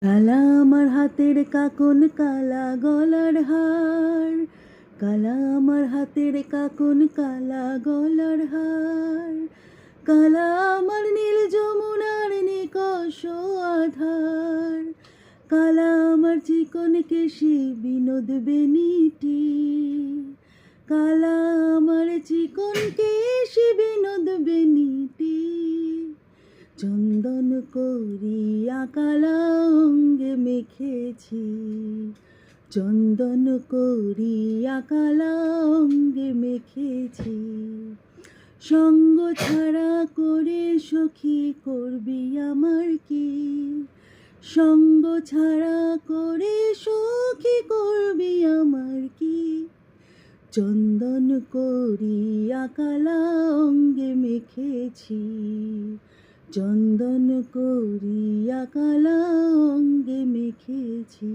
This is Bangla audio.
কালা আমার হাতের কাকন কালা গলার হার, কালা আমার হাতের কাকন কালা গলার হার, কালা আমার নীল যমুনার নিকষ আধার, কালা আমার চিকন কেশি বিনোদ বেনিটি, কালা আমার চিকন কেশি বিনোদ বেনিটি, চন্দন করিয়া কালা অঙ্গে মেখেছি, চন্দন করিয়া কালা অঙ্গে মেখেছি, সঙ্গ ছাড়া করে সখী করবি আমার কি, সঙ্গ ছাড়া করে সখী করবি আমার কি, চন্দন করিয়া কালা অঙ্গে মেখেছি, চন্দন করিয়া কালা অঙ্গে মেখেছি।